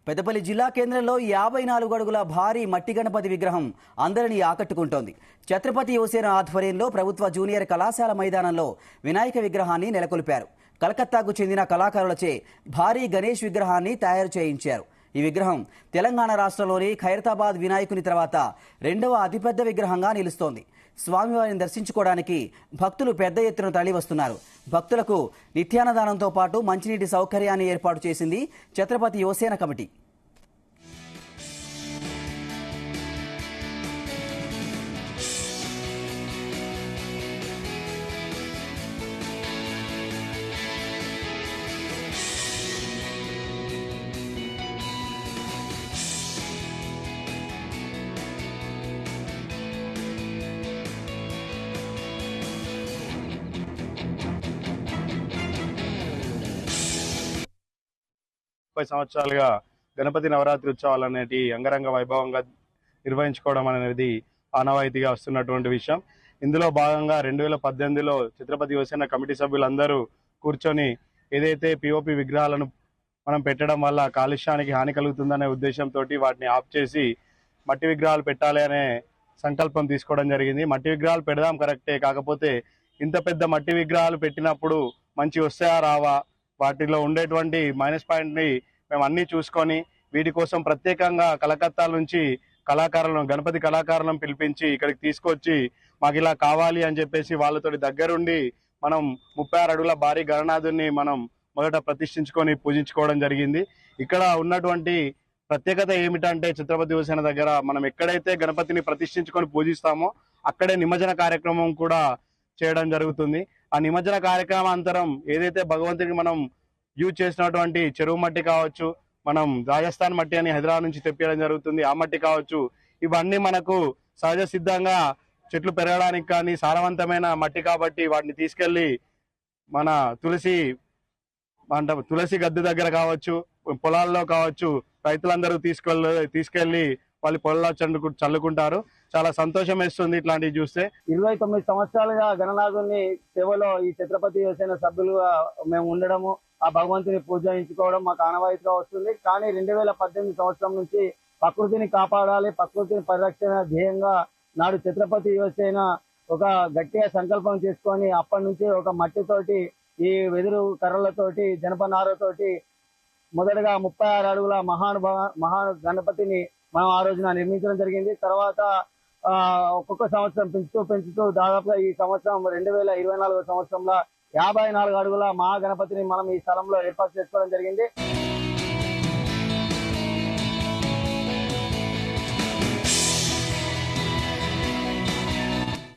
పెద్దపల్లి జిల్లా కేంద్రంలో 54 అడుగుల భారీ మట్టి గణపతి విగ్రహం అందరినీ ఆకట్టుకుంటోంది. ఛత్రపతి యువసేన ఆధ్వర్యంలో ప్రభుత్వ జూనియర్ కళాశాల మైదానంలో వినాయక విగ్రహాన్ని నెలకొల్పారు. కలకత్తాకు చెందిన కళాకారులచే భారీ గణేష్ విగ్రహాన్ని తయారు చేయించారు. ఈ విగ్రహం తెలంగాణ రాష్ట్రంలోని ఖైరతాబాద్ వినాయకుని తర్వాత రెండవ అతిపెద్ద విగ్రహంగా నిలుస్తోంది. స్వామివారిని దర్శించుకోవడానికి భక్తులు పెద్ద ఎత్తున తరలి వస్తున్నారు. భక్తులకు నిత్యాన్నదానంతో పాటు మంచినీటి సౌకర్యాన్ని ఏర్పాటు చేసింది ఛత్రపతి యువసేన కమిటీ. సంవత్సరాలుగా గణపతి నవరాత్రి ఉత్సవాలు అనేటి అంగరంగ వైభవంగా నిర్వహించుకోవడం అనేది ఆనవాయితీగా వస్తున్నటువంటి విషయం. ఇందులో భాగంగా 2018లో ఛత్రపతి యువసేన కమిటీ సభ్యులందరూ కూర్చొని ఏదైతే పిఓపి విగ్రహాలను మనం పెట్టడం వల్ల కాలుష్యానికి హాని కలుగుతుందనే ఉద్దేశంతో వాటిని ఆఫ్ చేసి మట్టి విగ్రహాలు పెట్టాలి అనే సంకల్పం తీసుకోవడం జరిగింది. మట్టి విగ్రహాలు పెడదాం కరెక్టే, కాకపోతే ఇంత పెద్ద మట్టి విగ్రహాలు పెట్టినప్పుడు మంచి వస్తాయా రావా, వాటిలో ఉండేటువంటి మైనస్ పాయింట్ని మేము అన్నీ చూసుకొని వీటి కోసం ప్రత్యేకంగా కలకత్తా నుంచి గణపతి కళాకారులను పిలిపించి ఇక్కడికి తీసుకొచ్చి మాకు ఇలా కావాలి అని చెప్పేసి వాళ్ళతోటి దగ్గరుండి మనం 36 అడుగుల భారీ గణనాథుని మనం మొదట ప్రతిష్ఠించుకొని పూజించుకోవడం జరిగింది. ఇక్కడ ఉన్నటువంటి ప్రత్యేకత ఏమిటంటే ఛత్రపతి యువసేన దగ్గర మనం ఎక్కడైతే గణపతిని ప్రతిష్ఠించుకొని పూజిస్తామో అక్కడే నిమజ్జన కార్యక్రమం కూడా చేయడం జరుగుతుంది. ఆ నిమజ్జన కార్యక్రమాంతరం ఏదైతే భగవంతుడికి మనం యూజ్ చేసినటువంటి చెరువు మట్టి కావచ్చు, మనం రాజస్థాన్ మట్టి అని హైదరాబాద్ నుంచి తెప్పించడం జరుగుతుంది, ఆ మట్టి కావచ్చు, ఇవన్నీ మనకు సహజ సిద్ధంగా చెట్లు పెరగడానికి కానీ సారవంతమైన మట్టి కాబట్టి వాటిని తీసుకెళ్లి మన తులసి గద్దె దగ్గర కావచ్చు, పొలాల్లో కావచ్చు, రైతులందరూ తీసుకెళ్లి వాళ్ళు పొలాల్లో చల్లుకుంటారు. చాలా సంతోషం వేస్తుంది ఇట్లాంటివి చూస్తే. 29 సంవత్సరాలుగా గణనాథుని సేవలో ఈ ఛత్రపతి యువసేన సభ్యులుగా మేము ఉండడము, ఆ భగవంతుని పూజించుకోవడం మాకు ఆనవాయితీగా వస్తుంది. కానీ 2018 సంవత్సరం నుంచి ప్రకృతిని కాపాడాలి, ప్రకృతిని పరిరక్షణ ధ్యేయంగా నాడు ఛత్రపతి యువసేన ఒక గట్టిగా సంకల్పం చేసుకొని అప్పటి నుంచి ఒక మట్టితోటి ఈ వెదురు కర్రలతోటి జనపనారతోటి మొదటగా 36 అడుగుల మహా గణపతిని మనం ఆ రోజున నిర్మించడం జరిగింది. తర్వాత ఒక్కొక్క సంవత్సరం పెంచుతూ దాదాపుగా ఈ సంవత్సరం 2024 సంవత్సరంలో 54 అడుగుల మహాగణపతిని మనం ఈ స్థలంలో ఏర్పాటు చేసుకోవడం జరిగింది.